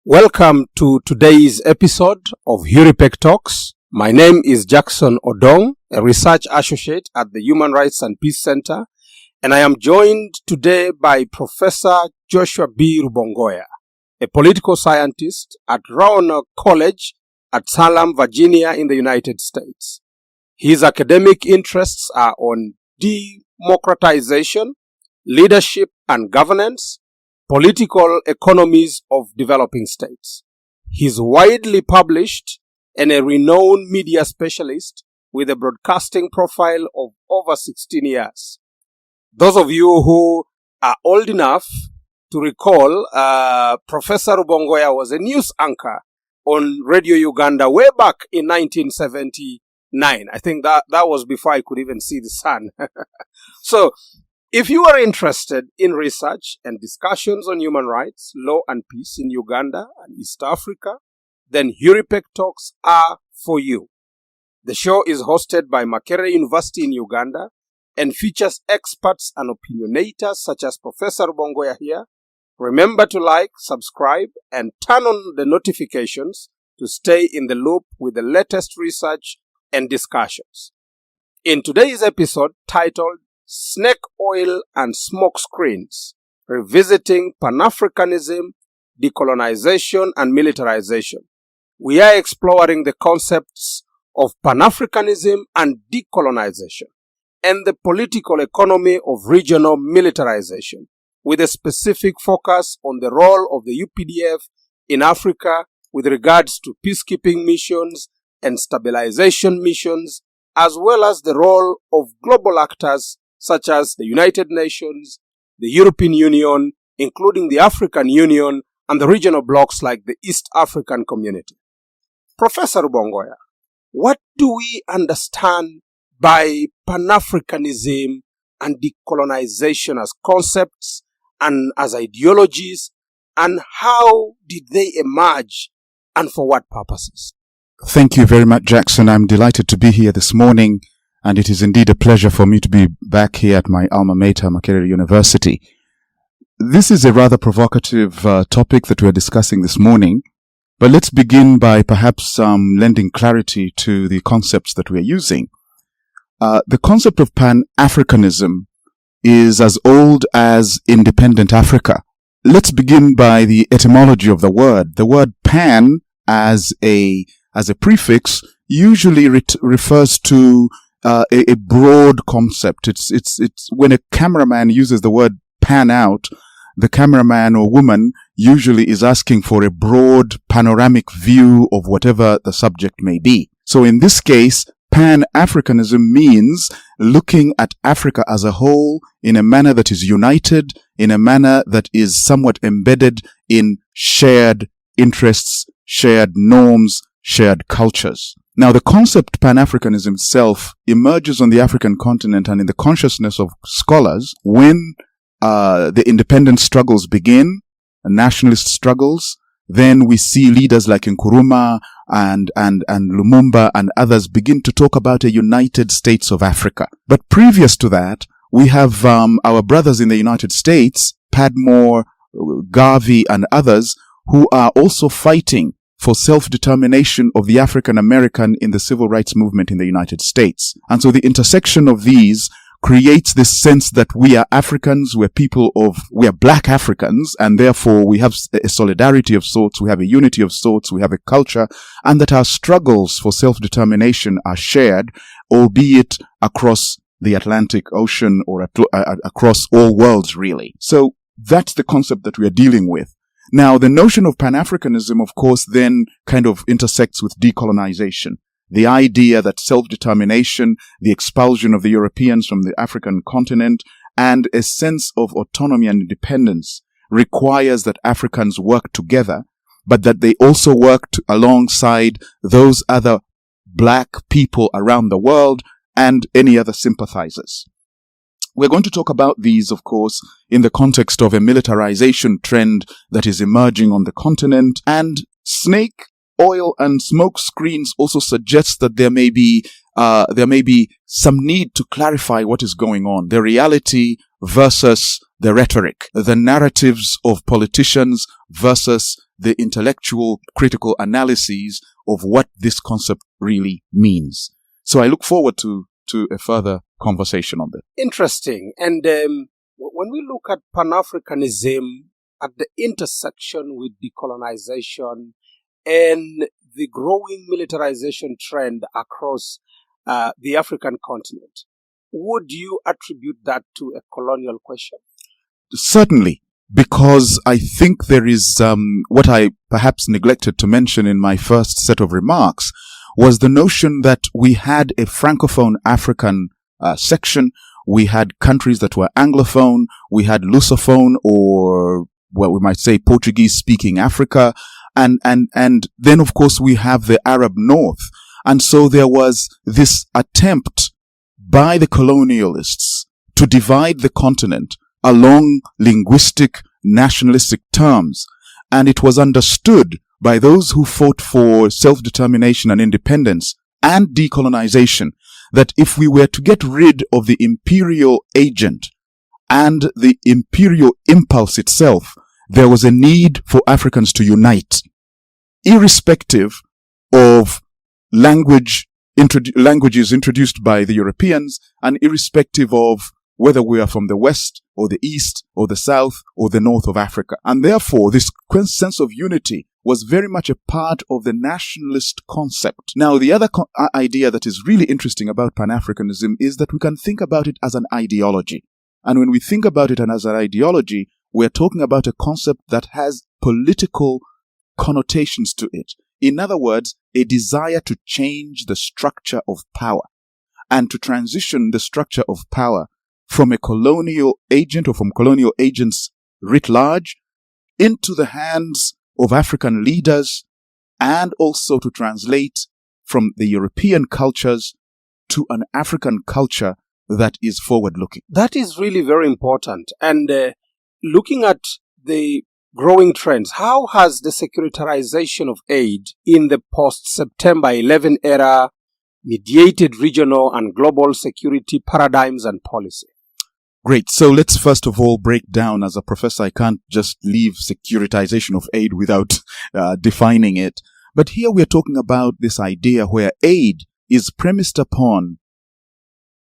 Welcome to today's episode of Huripec Talks. My name is Jackson Odong, a research associate at the Human Rights and Peace Center, and I am joined today by Professor Joshua B. Rubongoya, a political scientist at Roanoke College at Salem, Virginia in the United States. His academic interests are on democratization, leadership and governance, political economies of developing states. He is widely published and a renowned media specialist with a broadcasting profile of over 16 years. Those of you who are old enough to recall, Professor Rubongoya was a news anchor on Radio Uganda way back in 1979. I think that was before I could even see the sun. So, if you are interested in research and discussions on human rights, law and peace in Uganda and East Africa, then Huripec Talks are for you. The show is hosted by Makerere University in Uganda and features experts and opinionators such as Professor Rubongoya here. Remember to like, subscribe, and turn on the notifications to stay in the loop with the latest research and discussions. In today's episode titled Snake Oil and Smoke Screens, Revisiting PanAfricanism, Decolonization and Militarisation, we are exploring the concepts of PanAfricanism and decolonization and the political economy of regional militarization, with a specific focus on the role of the UPDF in Africa with regards to peacekeeping missions and stabilisation missions, as well as the role of global actors such as the United Nations, the European Union, including the African Union, and the regional blocs like the East African Community. Professor Rubongoya, what do we understand by Pan-Africanism and decolonization as concepts and as ideologies, and how did they emerge and for what purposes? Thank you very much, Jackson. I'm delighted to be here this morning, and it is indeed a pleasure for me to be back here at my alma mater, Makerere University. This is a rather provocative topic that we're discussing this morning, but let's begin by perhaps lending clarity to the concepts that we're using. The concept of Pan-Africanism is as old as independent Africa. Let's begin by the etymology of the word. The word pan as a prefix usually refers to a broad concept. It's when a cameraman uses the word pan out, the cameraman or woman usually is asking for a broad panoramic view of whatever the subject may be. So in this case, Pan-Africanism means looking at Africa as a whole in a manner that is united, in a manner that is somewhat embedded in shared interests, shared norms, shared cultures. Now, the concept Pan-Africanism itself emerges on the African continent and in the consciousness of scholars when the independence struggles begin, nationalist struggles. Then we see leaders like Nkrumah and Lumumba and others begin to talk about a United States of Africa. But previous to that, we have our brothers in the United States, Padmore, Garvey, and others, who are also fighting for self-determination of the African American in the civil rights movement in the United States. And so the intersection of these creates this sense that we are Africans, we are black Africans, and therefore we have a solidarity of sorts, we have a unity of sorts, we have a culture, and that our struggles for self-determination are shared, albeit across the Atlantic Ocean or across all worlds, really. So that's the concept that we are dealing with. Now, the notion of Pan-Africanism, of course, then kind of intersects with decolonization. The idea that self-determination, the expulsion of the Europeans from the African continent, and a sense of autonomy and independence requires that Africans work together, but that they also work alongside those other black people around the world and any other sympathizers. We're going to talk about these, of course, in the context of a militarization trend that is emerging on the continent, and snake oil and smoke screens also suggests that there may be some need to clarify what is going on, the reality versus the rhetoric, the narratives of politicians versus the intellectual critical analyses of what this concept really means. So I look forward to a further conversation on that. Interesting. And when we look at Pan-Africanism at the intersection with decolonization and the growing militarization trend across the African continent, would you attribute that to a colonial question? Certainly, because I think there is what I perhaps neglected to mention in my first set of remarks was the notion that we had a Francophone African section. We had countries that were Anglophone. We had Lusophone, or what we might say Portuguese-speaking Africa. And then, of course, we have the Arab North. And so there was this attempt by the colonialists to divide the continent along linguistic, nationalistic terms. And it was understood by those who fought for self-determination and independence and decolonization that if we were to get rid of the imperial agent and the imperial impulse itself, there was a need for Africans to unite, irrespective of languages introduced by the Europeans, and irrespective of whether we are from the west or the east or the south or the north of Africa. And therefore, this sense of unity was very much a part of the nationalist concept. Now, the other idea that is really interesting about Pan-Africanism is that we can think about it as an ideology. And when we think about it as an ideology, we're talking about a concept that has political connotations to it. In other words, a desire to change the structure of power and to transition the structure of power from a colonial agent or from colonial agents writ large into the hands of African leaders, and also to translate from the European cultures to an African culture that is forward-looking. That is really very important. And looking at the growing trends, how has the securitarization of aid in the post-September 11 era mediated regional and global security paradigms and policy? Great. So let's first of all break down. As a professor, I can't just leave securitization of aid without defining it. But here we are talking about this idea where aid is premised upon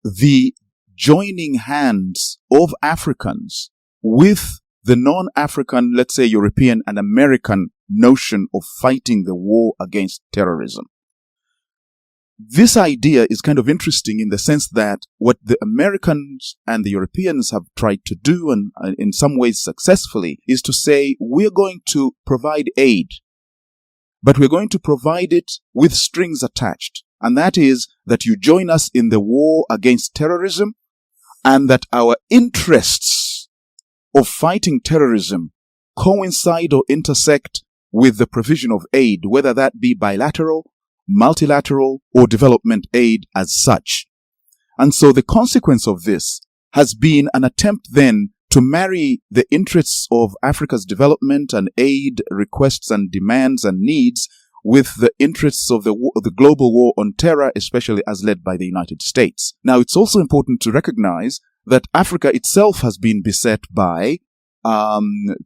the joining hands of Africans with the non-African, let's say European and American notion of fighting the war against terrorism. This idea is kind of interesting in the sense that what the Americans and the Europeans have tried to do, and in some ways successfully, is to say, we're going to provide aid, but we're going to provide it with strings attached. And that is that you join us in the war against terrorism, and that our interests of fighting terrorism coincide or intersect with the provision of aid, whether that be bilateral, multilateral, or development aid as such. And so the consequence of this has been an attempt then to marry the interests of Africa's development and aid requests and demands and needs with the interests of the global war on terror, especially as led by the United States. Now, it's also important to recognize that Africa itself has been beset by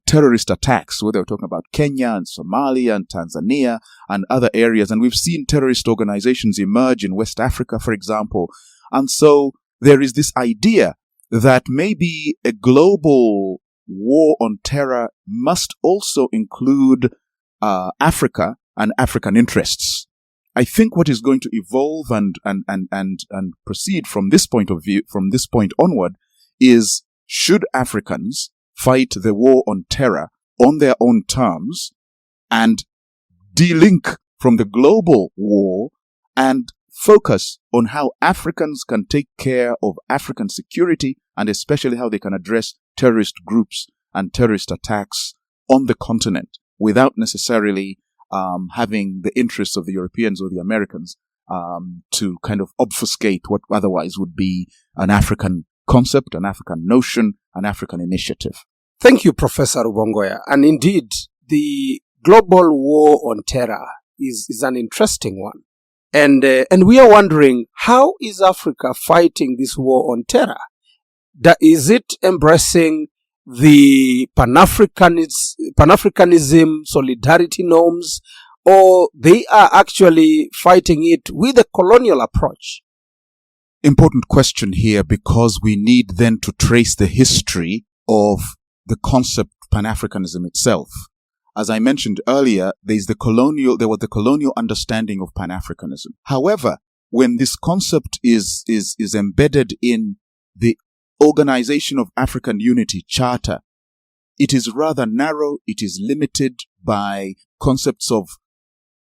terrorist attacks, whether we're talking about Kenya and Somalia and Tanzania and other areas. And we've seen terrorist organizations emerge in West Africa, for example. And so there is this idea that maybe a global war on terror must also include Africa and African interests. I think what is going to evolve and proceed from this point of view, from this point onward, is should Africans fight the war on terror on their own terms and de-link from the global war and focus on how Africans can take care of African security, and especially how they can address terrorist groups and terrorist attacks on the continent without necessarily having the interests of the Europeans or the Americans to kind of obfuscate what otherwise would be an African concept, an African notion, an African initiative. Thank you, Professor Rubongoya. And indeed, the global war on terror is an interesting one. And we are wondering, how is Africa fighting this war on terror? Is it embracing the Pan-Africanism solidarity norms, or they are actually fighting it with a colonial approach? Important question here, because we need then to trace the history of the concept Pan-Africanism itself. As I mentioned earlier, there was the colonial understanding of Pan-Africanism. However, when this concept is embedded in the Organization of African Unity Charter, it is rather narrow. It is limited by concepts of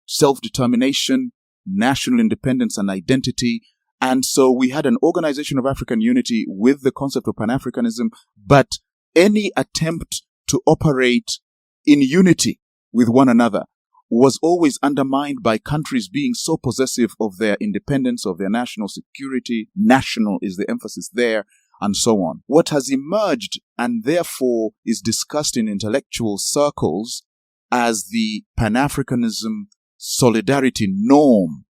self-determination, national independence and identity. And so we had an Organization of African Unity with the concept of Pan-Africanism, but any attempt to operate in unity with one another was always undermined by countries being so possessive of their independence, of their national security. National is the emphasis there, and so on. What has emerged, and therefore is discussed in intellectual circles as the Pan-Africanism solidarity norm,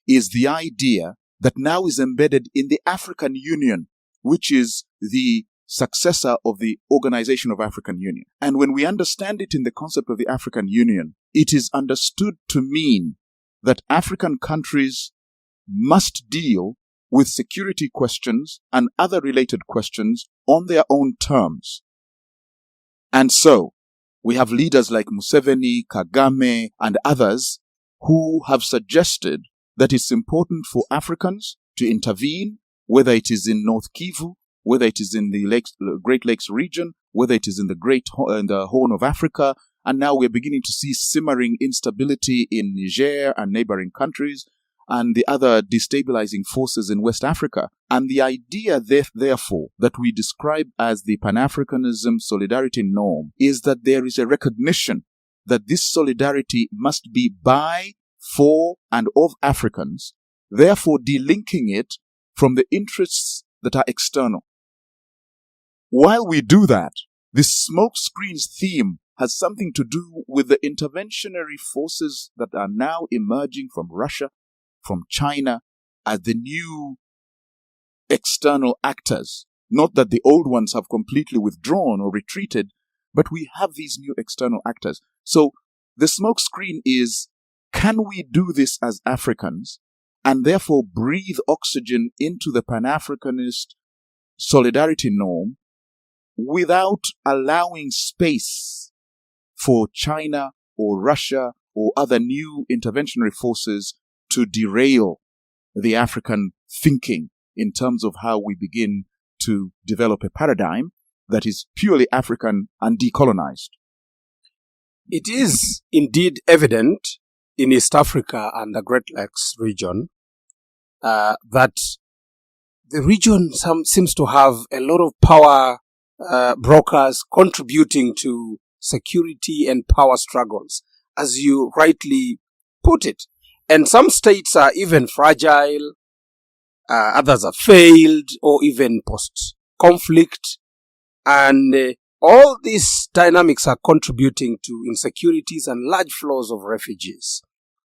is the idea that now is embedded in the African Union, which is the successor of the Organization of African Union. And when we understand it in the concept of the African Union, it is understood to mean that African countries must deal with security questions and other related questions on their own terms. And so, we have leaders like Museveni, Kagame, and others who have suggested that it's important for Africans to intervene, whether it is in North Kivu, whether it is in the Great Lakes region, whether it is in the Horn of Africa, and now we're beginning to see simmering instability in Niger and neighboring countries, and the other destabilizing forces in West Africa. And the idea, therefore, that we describe as the Pan-Africanism solidarity norm is that there is a recognition that this solidarity must be by, for, and of Africans, therefore delinking it from the interests that are external. While we do that, this smokescreens theme has something to do with the interventionary forces that are now emerging from Russia, from China, as the new external actors. Not that the old ones have completely withdrawn or retreated, but we have these new external actors. So the smokescreen is, can we do this as Africans and therefore breathe oxygen into the Pan-Africanist solidarity norm without allowing space for China or Russia or other new interventionary forces to derail the African thinking in terms of how we begin to develop a paradigm that is purely African and decolonized? It is indeed evident in East Africa and the Great Lakes region that the region seems to have a lot of power brokers contributing to security and power struggles, as you rightly put it. And some states are even fragile, others have failed, or even post-conflict. And all these dynamics are contributing to insecurities and large flows of refugees,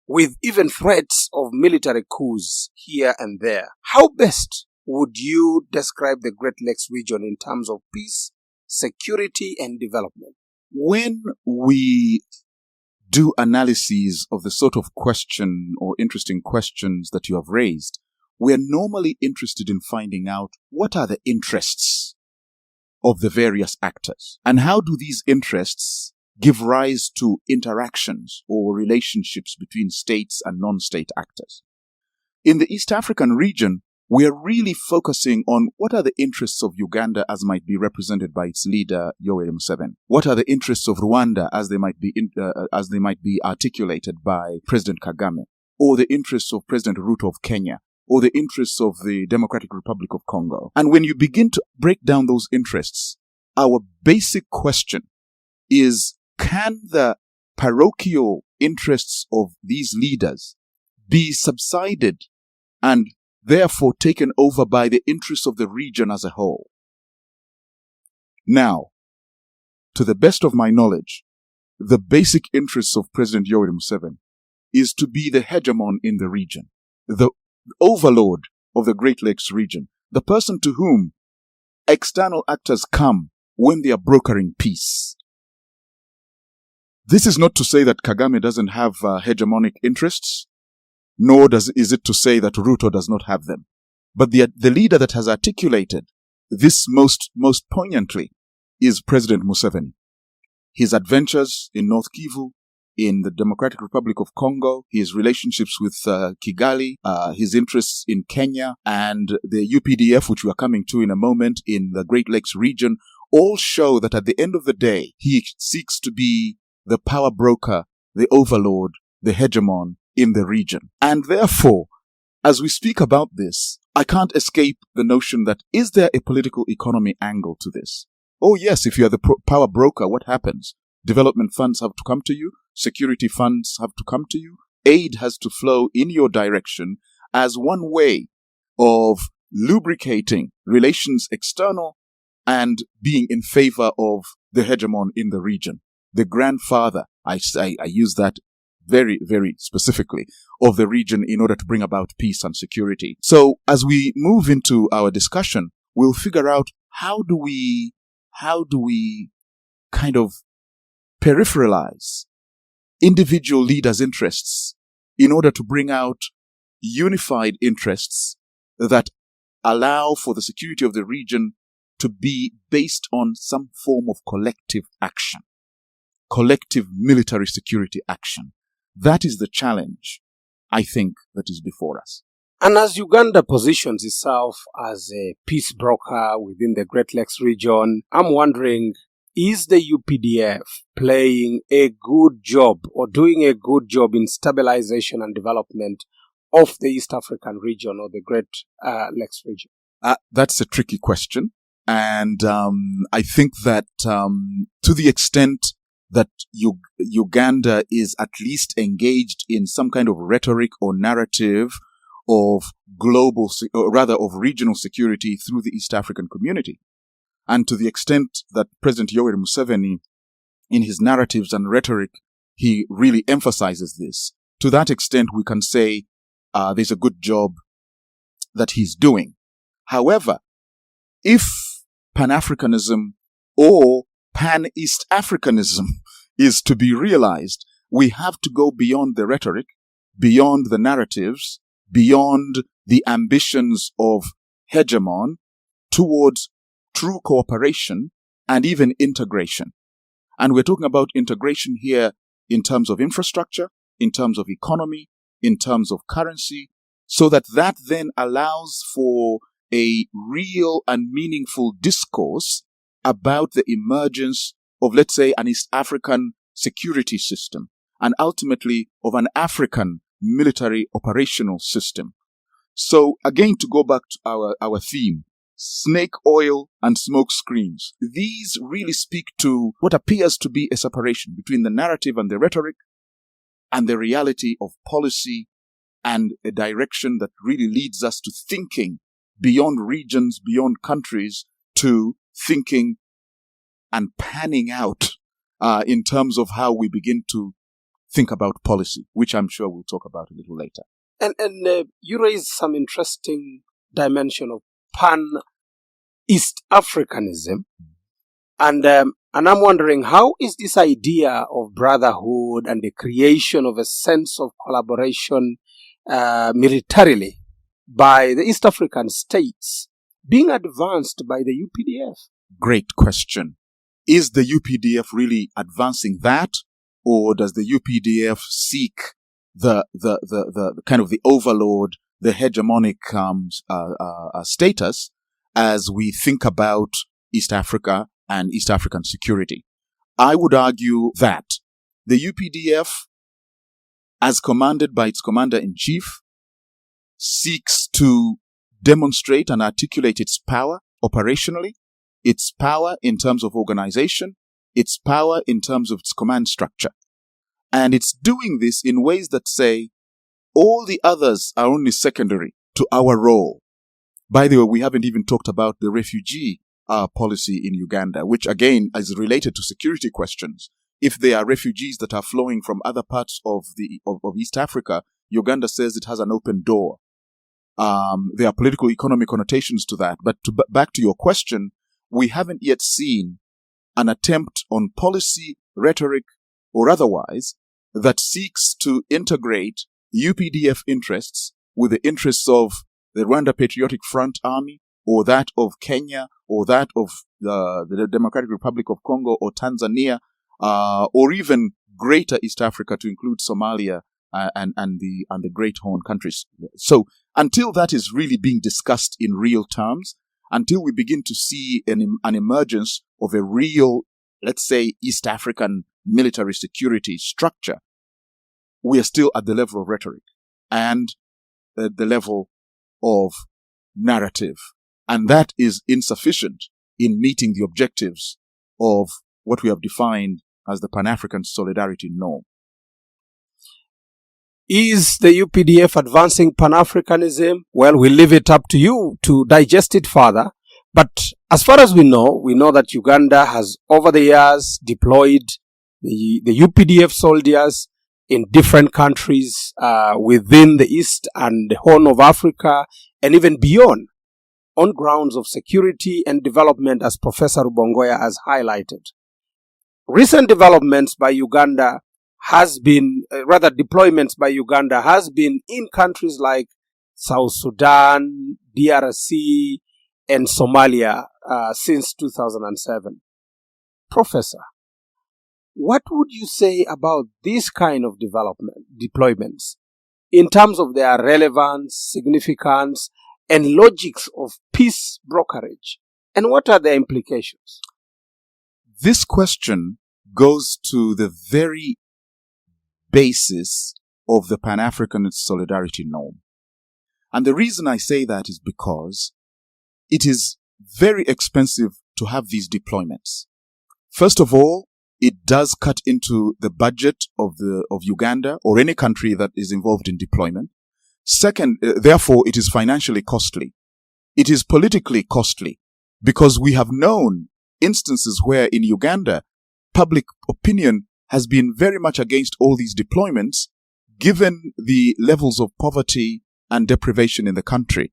with even threats of military coups here and there. How best would you describe the Great Lakes region in terms of peace, security, and development? When we do analyses of the sort of question or interesting questions that you have raised, we are normally interested in finding out what are the interests of the various actors, and how do these interests give rise to interactions or relationships between states and non-state actors. In the East African region, we are really focusing on what are the interests of Uganda as might be represented by its leader, Yoweri Museveni. What are the interests of Rwanda as they might be articulated by President Kagame, or the interests of President Ruto of Kenya, or the interests of the Democratic Republic of Congo. And when you begin to break down those interests, our basic question is, can the parochial interests of these leaders be subsided and therefore taken over by the interests of the region as a whole? Now, to the best of my knowledge, the basic interests of President Yoweri Museveni is to be the hegemon in the region, the overlord of the Great Lakes region, the person to whom external actors come when they are brokering peace. This is not to say that Kagame doesn't have hegemonic interests, nor is it to say that Ruto does not have them. But the leader that has articulated this most poignantly is President Museveni. His adventures in North Kivu, in the Democratic Republic of Congo, his relationships with Kigali, his interests in Kenya, and the UPDF, which we are coming to in a moment, in the Great Lakes region, all show that at the end of the day, he seeks to be the power broker, the overlord, the hegemon in the region. And therefore, as we speak about this, I can't escape the notion that, is there a political economy angle to this? Oh yes, if you are the power broker, what happens? Development funds have to come to you. Security funds have to come to you. Aid has to flow in your direction as one way of lubricating relations external and being in favor of the hegemon in the region. The grandfather, I use that very, very specifically, of the region in order to bring about peace and security. So as we move into our discussion, we'll figure out how do we kind of peripheralize individual leaders' interests in order to bring out unified interests that allow for the security of the region to be based on some form of collective action, collective military security action. That is the challenge, I think, that is before us. And as Uganda positions itself as a peace broker within the Great Lakes region, I'm wondering, is the UPDF playing a good job or doing a good job in stabilisation and development of the East African region or the Great Lakes region? That's a tricky question. And I think that to the extent that Uganda is at least engaged in some kind of rhetoric or narrative of of regional security through the East African community, and to the extent that President Yoweri Museveni, in his narratives and rhetoric, he really emphasizes this. To that extent, we can say there's a good job that he's doing. However, if Pan-Africanism or Pan-East Africanism is to be realized, we have to go beyond the rhetoric, beyond the narratives, beyond the ambitions of hegemon, towards true cooperation and even integration. And we're talking about integration here in terms of infrastructure, in terms of economy, in terms of currency, so that then allows for a real and meaningful discourse about the emergence of, let's say, an East African security system, and ultimately of an African military operational system. So again, to go back to our theme, snake oil and smoke screens. These really speak to what appears to be a separation between the narrative and the rhetoric and the reality of policy, and a direction that really leads us to thinking beyond regions, beyond countries, to thinking and panning out in terms of how we begin to think about policy, which I'm sure we'll talk about a little later. And you raised some interesting dimension of Pan-East Africanism. And I'm wondering, how is this idea of brotherhood and the creation of a sense of collaboration militarily by the East African states being advanced by the UPDF? Great question. Is the UPDF really advancing that, or does the UPDF seek the kind of the overlord, the hegemonic status as we think about East Africa and East African security? I would argue that the UPDF, as commanded by its commander-in-chief, seeks to demonstrate and articulate its power operationally, its power in terms of organization, its power in terms of its command structure. And it's doing this in ways that say all the others are only secondary to our role. By the way, we haven't even talked about the refugee policy in Uganda, which again is related to security questions. If there are refugees that are flowing from other parts of East Africa, Uganda says it has an open door. There are political economic connotations to that. But back to your question, we haven't yet seen an attempt on policy, rhetoric, or otherwise that seeks to integrate UPDF interests with the interests of the Rwanda Patriotic Front Army, or that of Kenya, or that of the Democratic Republic of Congo, or Tanzania, or even greater East Africa to include Somalia and the Great Horn countries. So until that is really being discussed in real terms, until we begin to see an emergence of a real, let's say, East African military security structure, we are still at the level of rhetoric and at the level of narrative. And that is insufficient in meeting the objectives of what we have defined as the Pan-African solidarity norm. Is the UPDF advancing Pan-Africanism? Well, we'll leave it up to you to digest it further. But as far as we know that Uganda has over the years deployed the UPDF soldiers in different countries within the East and the Horn of Africa and even beyond, on grounds of security and development, as Professor Rubongoya has highlighted. Recent developments by Uganda deployments by Uganda has been in countries like South Sudan, DRC, and Somalia since 2007. Professor, what would you say about this kind of deployments in terms of their relevance, significance, and logics of peace brokerage? And what are their implications? This question goes to the very basis of the Pan-African solidarity norm. And the reason I say that is because it is very expensive to have these deployments. First of all, it does cut into the budget of Uganda or any country that is involved in deployment. Second, therefore, it is financially costly. It is politically costly because we have known instances where in Uganda, public opinion has been very much against all these deployments, given the levels of poverty and deprivation in the country.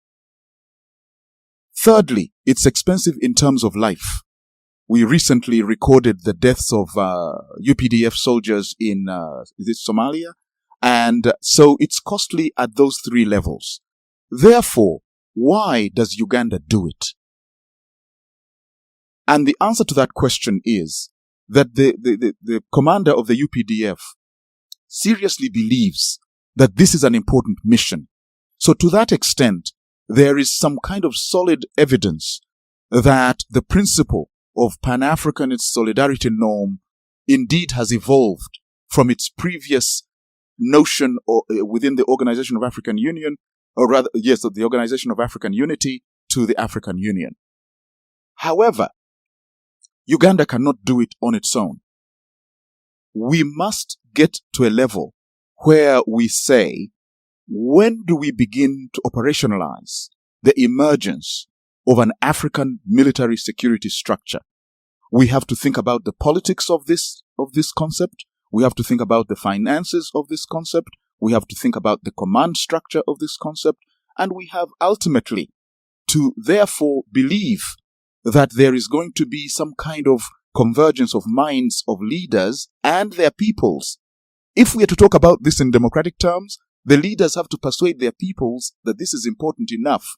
Thirdly, it's expensive in terms of life. We recently recorded the deaths of UPDF soldiers in Somalia, and so it's costly at those three levels. Therefore, why does Uganda do it? And the answer to that question is that the commander of the UPDF seriously believes that this is an important mission. So to that extent, there is some kind of solid evidence that the principle of Pan-Africanist solidarity norm indeed has evolved from its previous notion within the Organization of African Union, or rather, yes, the Organization of African Unity to the African Union. However, Uganda cannot do it on its own. We must get to a level where we say, when do we begin to operationalize the emergence of an African military security structure? We have to think about the politics of this concept. We have to think about the finances of this concept. We have to think about the command structure of this concept. And we have ultimately to therefore believe that there is going to be some kind of convergence of minds of leaders and their peoples. If we are to talk about this in democratic terms, the leaders have to persuade their peoples that this is important enough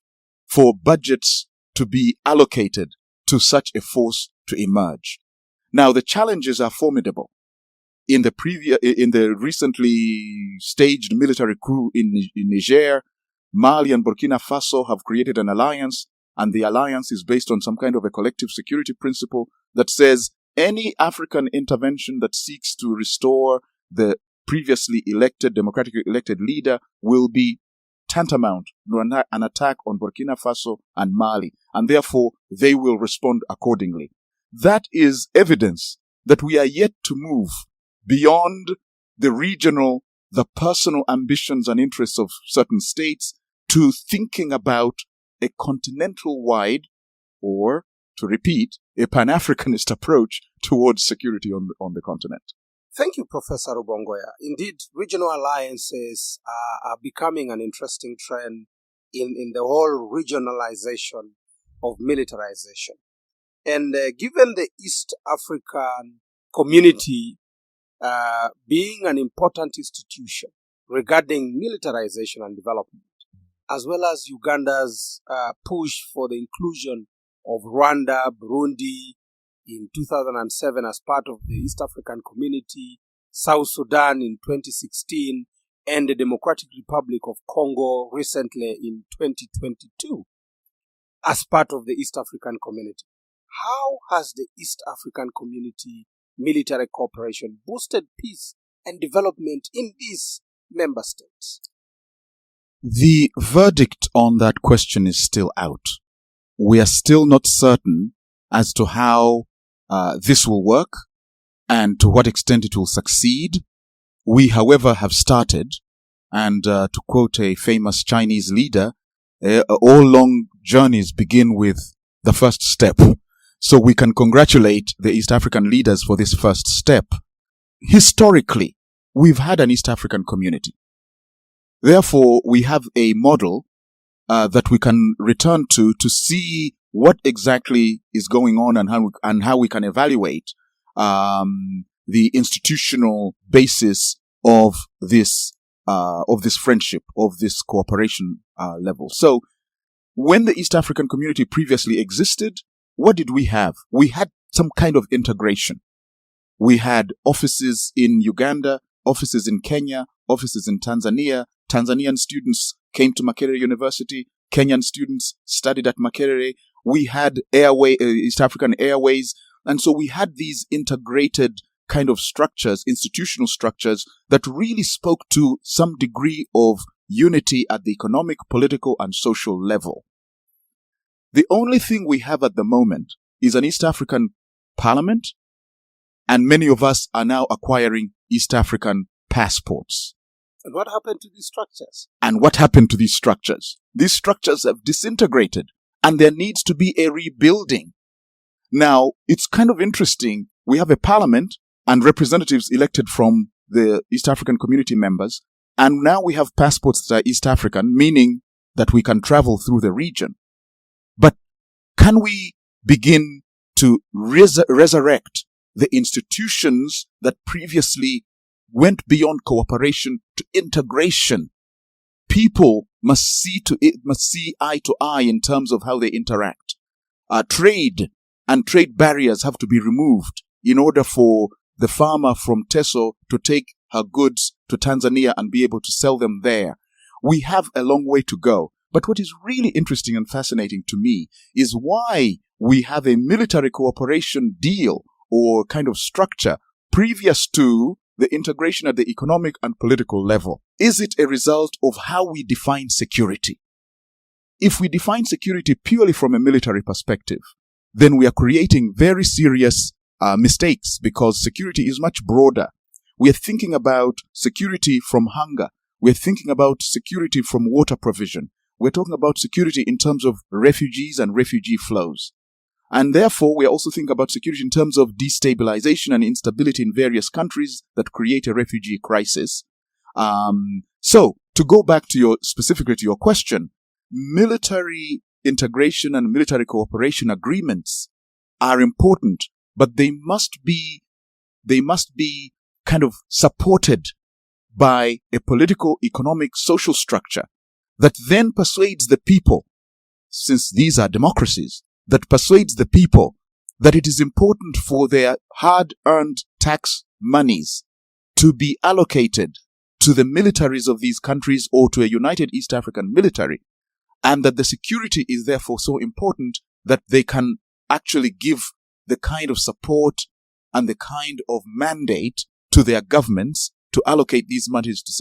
for budgets to be allocated to such a force to emerge. Now, the challenges are formidable. In the recently staged military coup in Niger, Mali and Burkina Faso have created an alliance, and the alliance is based on some kind of a collective security principle that says any African intervention that seeks to restore the previously democratically elected leader will be tantamount to an attack on Burkina Faso and Mali, and therefore they will respond accordingly. That is evidence that we are yet to move beyond the personal ambitions and interests of certain states to thinking about a continental-wide, or, to repeat, a Pan-Africanist approach towards security on the continent. Thank you, Professor Rubongoya. Indeed, regional alliances are becoming an interesting trend in the whole regionalization of militarization. And given the East African community being an important institution regarding militarization and development, as well as Uganda's push for the inclusion of Rwanda, Burundi in 2007 as part of the East African Community, South Sudan in 2016, and the Democratic Republic of Congo recently in 2022 as part of the East African Community. How has the East African Community military cooperation boosted peace and development in these member states? The verdict on that question is still out. We are still not certain as to how this will work and to what extent it will succeed. We, however, have started, and to quote a famous Chinese leader, all long journeys begin with the first step. So we can congratulate the East African leaders for this first step. Historically, we've had an East African community. Therefore, we have a model that we can return to see what exactly is going on and how we can evaluate the institutional basis of this friendship, of this cooperation level. So, when the East African community previously existed, what did we have? We had some kind of integration. We had offices in Uganda, offices in Kenya, offices in Tanzania. Tanzanian students came to Makerere University. Kenyan students studied at Makerere. We had East African Airways. And so we had these integrated kind of structures, institutional structures that really spoke to some degree of unity at the economic, political, and social level. The only thing we have at the moment is an East African parliament, and many of us are now acquiring East African passports. And what happened to these structures? These structures have disintegrated, and there needs to be a rebuilding. Now, it's kind of interesting. We have a parliament and representatives elected from the East African community members, and now we have passports that are East African, meaning that we can travel through the region. But can we begin to resurrect the institutions that previously went beyond cooperation to integration? People must see eye to eye in terms of how they interact. Trade and trade barriers have to be removed in order for the farmer from Teso to take her goods to Tanzania and be able to sell them there. We have a long way to go. But what is really interesting and fascinating to me is why we have a military cooperation deal or kind of structure previous to the integration at the economic and political level. Is it a result of how we define security? If we define security purely from a military perspective, then we are creating very serious mistakes, because security is much broader. We are thinking about security from hunger. We're thinking about security from water provision. We're talking about security in terms of refugees and refugee flows. And therefore, we are also thinking about security in terms of destabilization and instability in various countries that create a refugee crisis. So, to go back to specifically to your question, military integration and military cooperation agreements are important, but they must be kind of supported by a political, economic, social structure that then persuades the people, since these are democracies, that persuades the people that it is important for their hard-earned tax monies to be allocated to the militaries of these countries or to a united East African military, and that the security is therefore so important that they can actually give the kind of support and the kind of mandate to their governments to allocate these monies to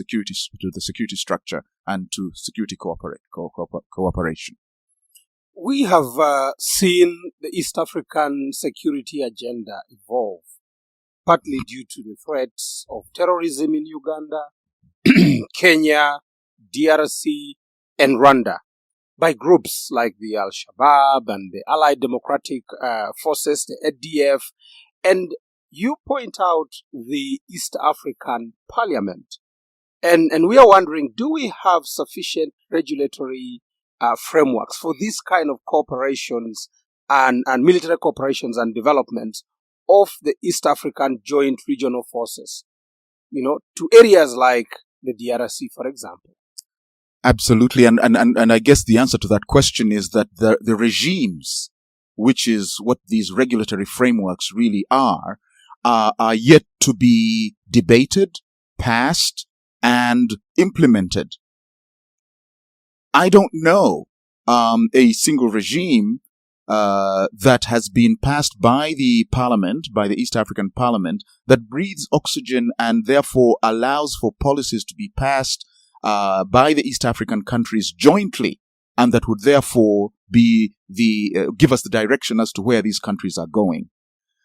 the security structure and to security cooperation. We have seen the East African security agenda evolve, partly due to the threats of terrorism in Uganda, Kenya, DRC, and Rwanda, by groups like the Al-Shabaab and the Allied Democratic Forces, the ADF, and you point out the East African Parliament. And we are wondering, do we have sufficient regulatory frameworks for these kind of corporations and military cooperations and development of the East African Joint Regional Forces, to areas like the DRC, for example. Absolutely. And I guess the answer to that question is that the regimes, which is what these regulatory frameworks really are yet to be debated, passed, and implemented. I don't know a single regime that has been passed by the parliament, by the East African Parliament, that breathes oxygen and therefore allows for policies to be passed by the East African countries jointly, and that would therefore be give us the direction as to where these countries are going.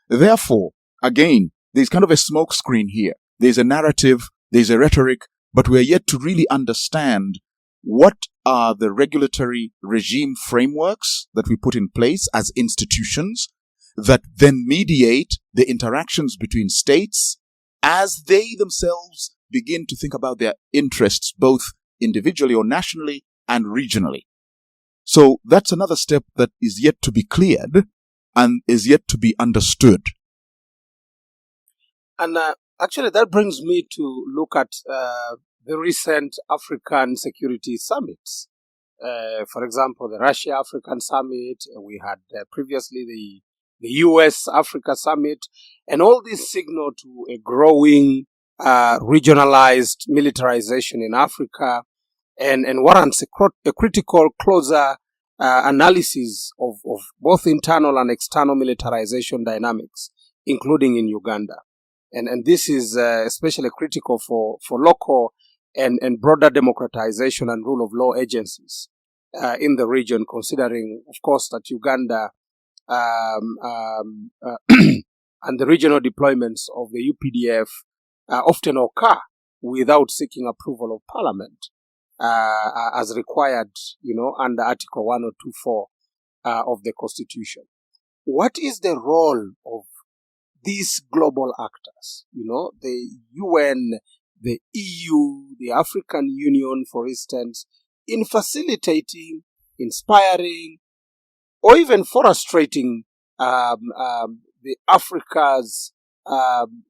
Therefore, again, there's kind of a smoke screen here. There's a narrative, there's a rhetoric, but we're yet to really understand what are the regulatory regime frameworks that we put in place as institutions that then mediate the interactions between states as they themselves begin to think about their interests, both individually or nationally and regionally. So that's another step that is yet to be cleared and is yet to be understood. And actually, that brings me to look at the recent African security summits. For example, the Russia-African summit. We had previously the US-Africa summit. And all this signal to a growing regionalized militarization in Africa and warrants a critical, closer analysis of both internal and external militarization dynamics, including in Uganda. And this is especially critical for local and broader democratization and rule of law agencies in the region, considering, of course, that Uganda and the regional deployments of the UPDF often occur without seeking approval of parliament, as required, under Article 1024 of the Constitution. What is the role of these global actors, the UN, the EU, the African Union, for instance, in facilitating, inspiring, or even frustrating the Africa's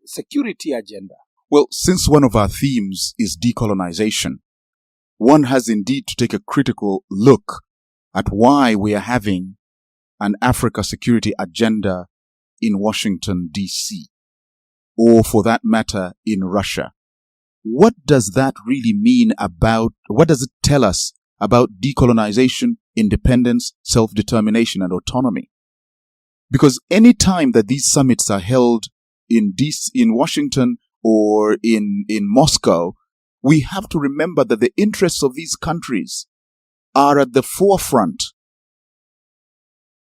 security agenda? Well, since one of our themes is decolonization, one has indeed to take a critical look at why we are having an Africa security agenda in Washington, D.C., or for that matter, in Russia. What does that really mean what does it tell us about decolonization, independence, self-determination, and autonomy? Because any time that these summits are held in Washington or in Moscow, we have to remember that the interests of these countries are at the forefront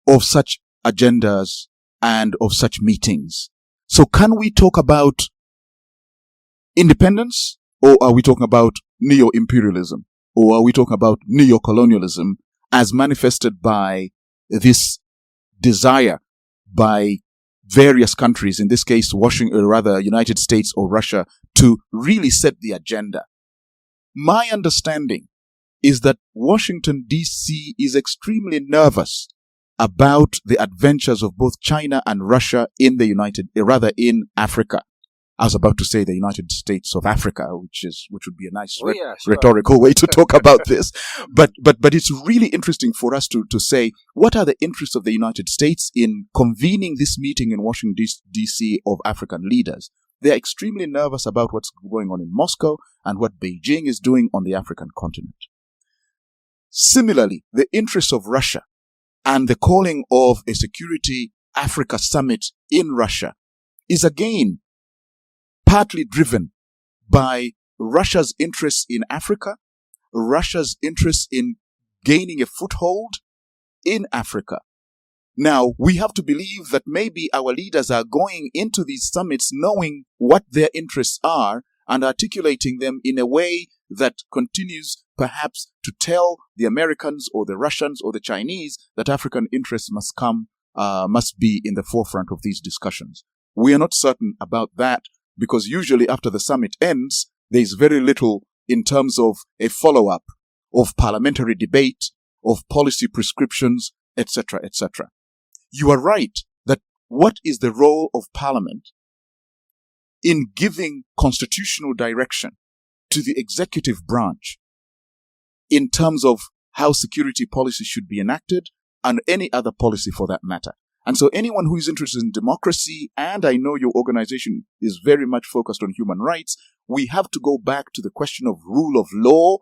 of such agendas and of such meetings. So can we talk about independence, or are we talking about neo-imperialism, or are we talking about neo-colonialism as manifested by this desire by various countries, in this case United States or Russia, to really set the agenda? My understanding is that Washington, D.C. is extremely nervous about the adventures of both China and Russia in Africa. I was about to say the United States of Africa, which would be a nice rhetorical way to talk about this. But it's really interesting for us to say, what are the interests of the United States in convening this meeting in Washington, D.C. of African leaders? They're extremely nervous about what's going on in Moscow and what Beijing is doing on the African continent. Similarly, the interests of Russia and the calling of a Security Africa Summit in Russia is again partly driven by Russia's interests in Africa, Russia's interest in gaining a foothold in Africa. Now, we have to believe that maybe our leaders are going into these summits knowing what their interests are and articulating them in a way that continues perhaps to tell the Americans or the Russians or the Chinese that African interests must be in the forefront of these discussions. We are not certain about that, because usually after the summit ends, there is very little in terms of a follow-up of parliamentary debate, of policy prescriptions, etc., etc. you are right that what is the role of Parliament in giving constitutional direction to the executive branch in terms of how security policy should be enacted and any other policy for that matter. And so anyone who is interested in democracy, and I know your organization is very much focused on human rights, we have to go back to the question of rule of law,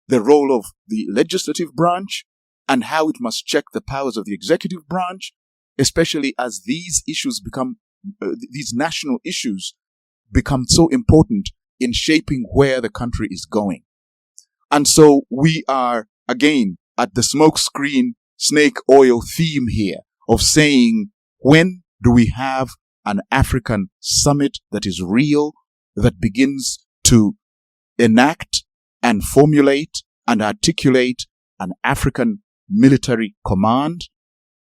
the role of the legislative branch, and how it must check the powers of the executive branch, especially as these issues become, these national issues become so important in shaping where the country is going. And so we are, again, at the smokescreen snake oil theme here of saying, when do we have an African summit that is real, that begins to enact and formulate and articulate an African military command,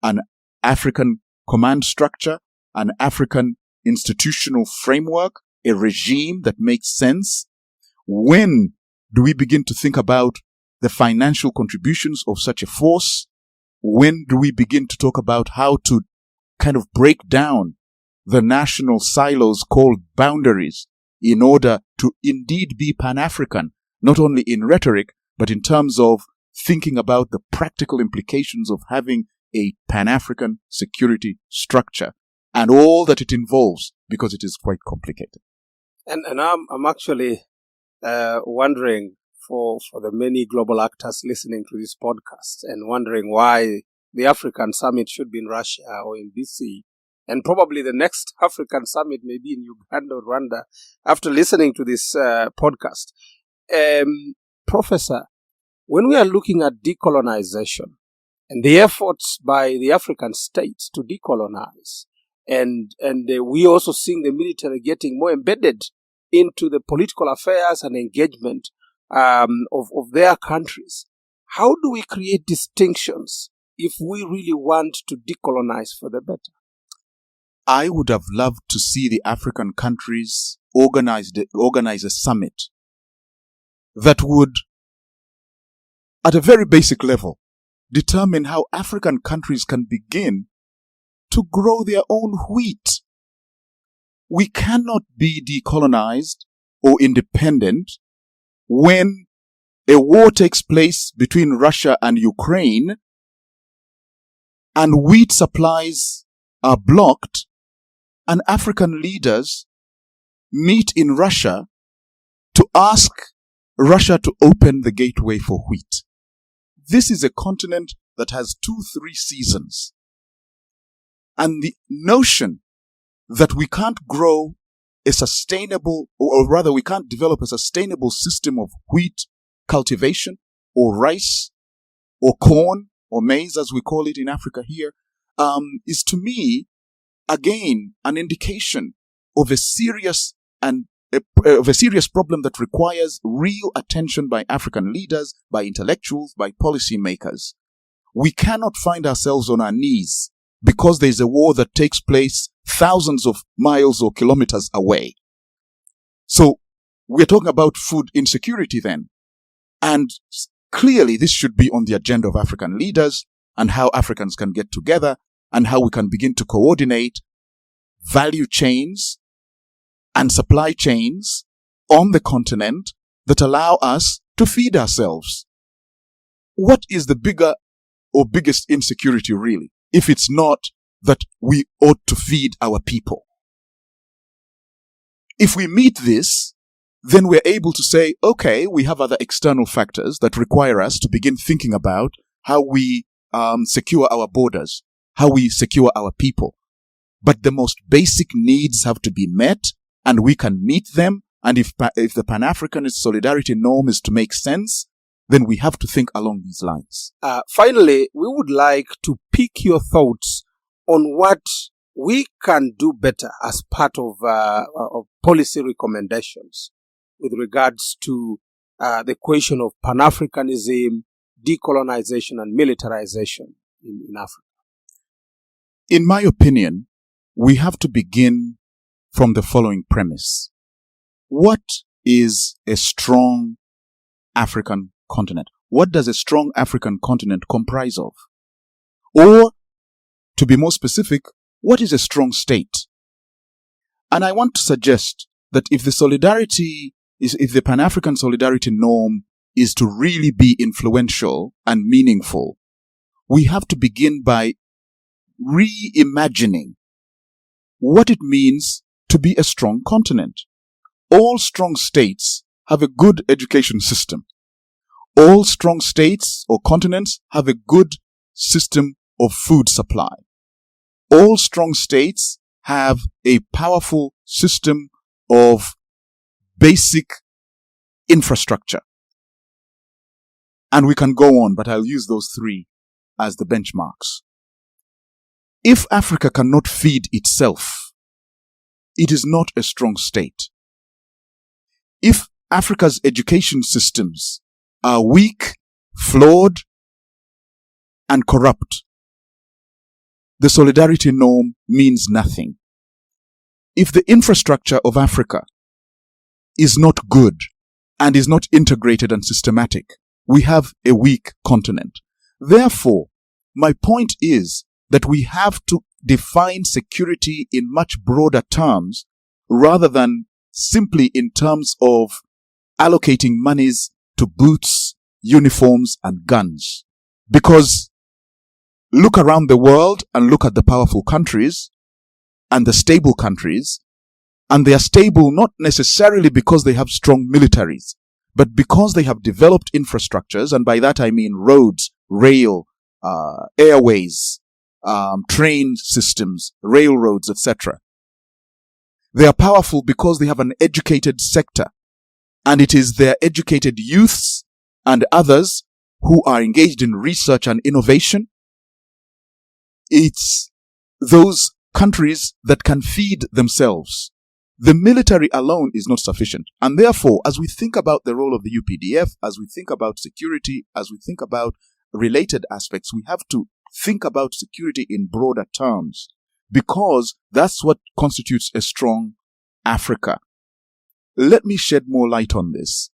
an African command structure, an African institutional framework, a regime that makes sense? When do we begin to think about the financial contributions of such a force? When do we begin to talk about how to kind of break down the national silos called boundaries in order to indeed be Pan-African, not only in rhetoric, but in terms of thinking about the practical implications of having a Pan-African security structure and all that it involves, because it is quite complicated. And I'm actually wondering for the many global actors listening to this podcast and wondering why the African summit should be in Russia or in DC, and probably the next African summit may be in Uganda or Rwanda after listening to this podcast. Professor, when we are looking at decolonization and the efforts by the African states to decolonize, and we also seeing the military getting more embedded into the political affairs and engagement of their countries, how do we create distinctions if we really want to decolonize for the better? I would have loved to see the African countries organize a summit that would, at a very basic level, determine how African countries can begin to grow their own wheat. We cannot be decolonized or independent when a war takes place between Russia and Ukraine and wheat supplies are blocked and African leaders meet in Russia to ask Russia to open the gateway for wheat. This is a continent that has 2-3 seasons. And the notion that we can't grow a sustainable, or rather we can't develop a sustainable system of wheat cultivation or rice or corn or maize, as we call it in Africa here, is to me, again, an indication of a serious problem that requires real attention by African leaders, by intellectuals, by policymakers. We cannot find ourselves on our knees because there is a war that takes place thousands of miles or kilometers away. So we're talking about food insecurity then. And clearly this should be on the agenda of African leaders and how Africans can get together and how we can begin to coordinate value chains and supply chains on the continent that allow us to feed ourselves. What is the bigger or biggest insecurity really, if it's not that we ought to feed our people? If we meet this, then we're able to say, okay, we have other external factors that require us to begin thinking about how we secure our borders, how we secure our people. But the most basic needs have to be met, and we can meet them. And if the Pan-Africanist solidarity norm is to make sense, then we have to think along these lines. Finally, we would like to pick your thoughts on what we can do better as part of policy recommendations with regards to the question of Pan-Africanism, decolonization, and militarization in Africa. In my opinion, we have to begin from the following premise. What is a strong African continent? What does a strong African continent comprise of? Or, to be more specific, what is a strong state? And I want to suggest that if the Pan-African solidarity norm is to really be influential and meaningful, we have to begin by reimagining what it means to be a strong continent. All strong states have a good education system. All strong states or continents have a good system of food supply. All strong states have a powerful system of basic infrastructure. And we can go on, but I'll use those three as the benchmarks. If Africa cannot feed itself, it is not a strong state. If Africa's education systems are weak, flawed, and corrupt, the solidarity norm means nothing. If the infrastructure of Africa is not good and is not integrated and systematic, we have a weak continent. Therefore, my point is that we have to define security in much broader terms rather than simply in terms of allocating monies to boots, uniforms, and guns. Because look around the world and look at the powerful countries and the stable countries, and they are stable not necessarily because they have strong militaries, but because they have developed infrastructures, and by that I mean roads, rail, airways, train systems, railroads, etc. They are powerful because they have an educated sector, and it is their educated youths and others who are engaged in research and innovation. It's those countries that can feed themselves. The military alone is not sufficient. And therefore, as we think about the role of the UPDF, as we think about security, as we think about related aspects, we have to think about security in broader terms, because that's what constitutes a strong Africa. Let me shed more light on this.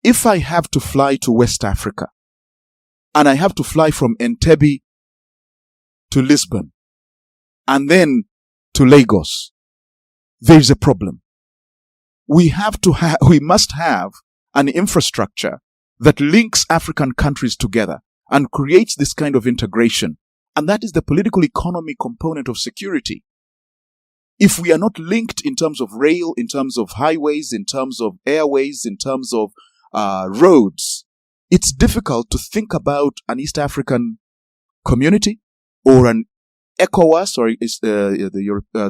If I have to fly to West Africa, and I have to fly from Entebbe to Lisbon, and then to Lagos, there is a problem. We must have an infrastructure that links African countries together and creates this kind of integration. And that is the political economy component of security. If we are not linked in terms of rail, in terms of highways, in terms of airways, in terms of roads, it's difficult to think about an East African community or an ECOWAS, or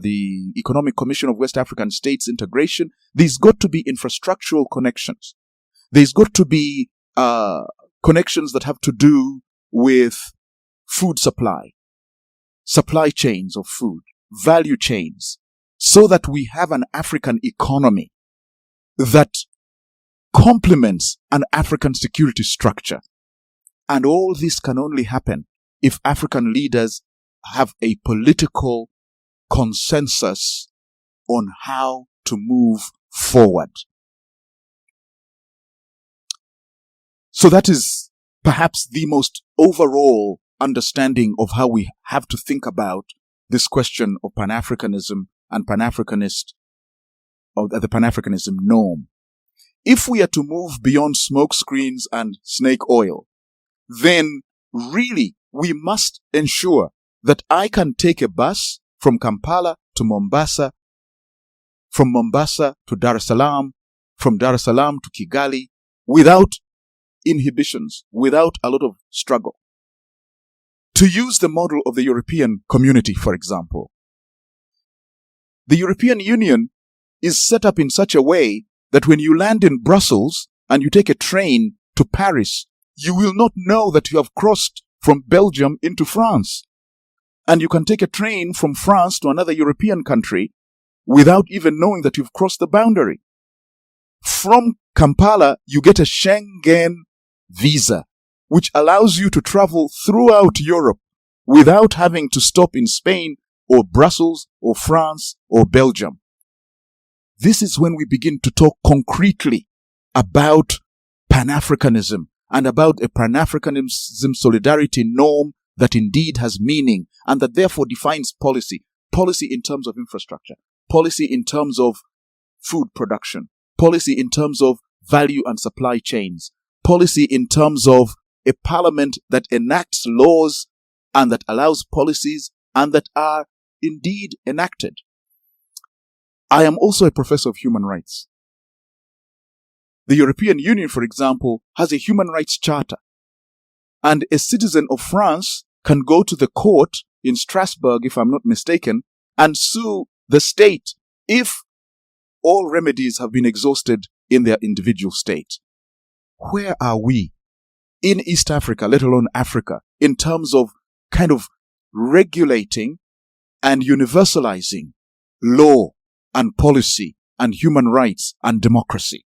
the Economic Commission of West African States integration. There's got to be infrastructural connections. There's got to be connections that have to do with food supply chains of food, value chains, so that we have an African economy that complements an African security structure. And all this can only happen if African leaders have a political consensus on how to move forward. So that is perhaps the most overall understanding of how we have to think about this question of Pan-Africanism and Pan-Africanist, or the Pan-Africanism norm. If we are to move beyond smoke screens and snake oil, then really we must ensure that I can take a bus from Kampala to Mombasa, from Mombasa to Dar es Salaam, from Dar es Salaam to Kigali, without inhibitions, without a lot of struggle. To use the model of the European community, for example, the European Union is set up in such a way that when you land in Brussels and you take a train to Paris, you will not know that you have crossed from Belgium into France. And you can take a train from France to another European country without even knowing that you've crossed the boundary. From Kampala, you get a Schengen visa, which allows you to travel throughout Europe without having to stop in Spain or Brussels or France or Belgium. This is when we begin to talk concretely about Pan-Africanism and about a Pan-Africanism solidarity norm that indeed has meaning and that therefore defines policy. Policy in terms of infrastructure, policy in terms of food production, policy in terms of value and supply chains, policy in terms of a parliament that enacts laws and that allows policies and that are indeed enacted. I am also a professor of human rights. The European Union, for example, has a human rights charter. And a citizen of France can go to the court in Strasbourg, if I'm not mistaken, and sue the state if all remedies have been exhausted in their individual state. Where are we in East Africa, let alone Africa, in terms of kind of regulating and universalizing law and policy and human rights and democracy?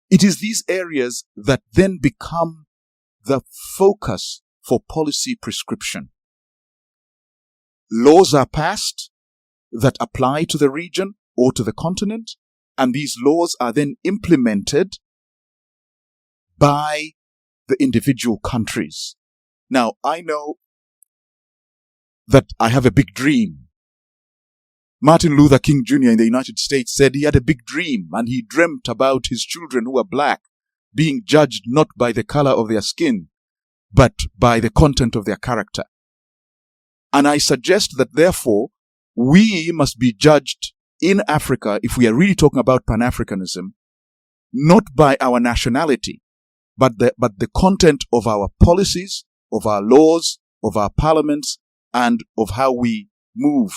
It is these areas that then become the focus for policy prescription. Laws are passed that apply to the region or to the continent, and these laws are then implemented by the individual countries. Now, I know that I have a big dream. Martin Luther King Jr. in the United States said he had a big dream, and he dreamt about his children who were black being judged not by the color of their skin, but by the content of their character. And I suggest that therefore, we must be judged in Africa, if we are really talking about Pan-Africanism, not by our nationality, but the content of our policies, of our laws, of our parliaments, and of how we move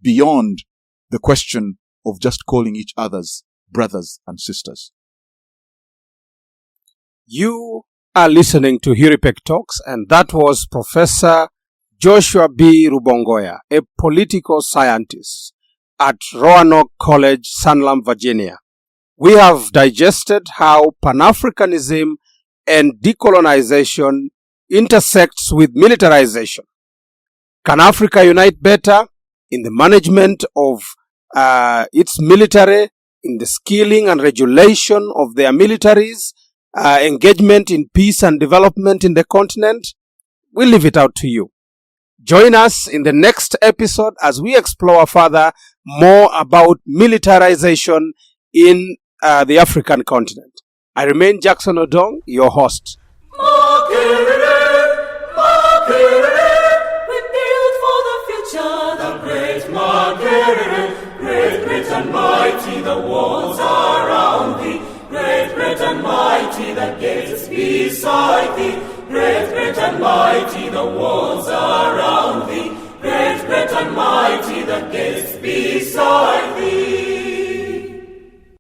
beyond the question of just calling each other's brothers and sisters. You are listening to Huripec Talks, and that was Professor Joshua B. Rubongoya, a political scientist at Roanoke College, Sunland, Virginia. We have digested how Pan-Africanism and decolonization intersects with militarization. Can Africa unite better in the management of its military, in the skilling and regulation of their militaries, engagement in peace and development in the continent? We leave it out to you. Join us in the next episode as we explore further more about militarization in the African continent. I remain Jackson Odong, your host. Great Britain mighty, the walls are round thee. Great Britain mighty, the gates beside thee. Great Britain mighty, the walls are round thee. Great Britain mighty, the gates beside thee.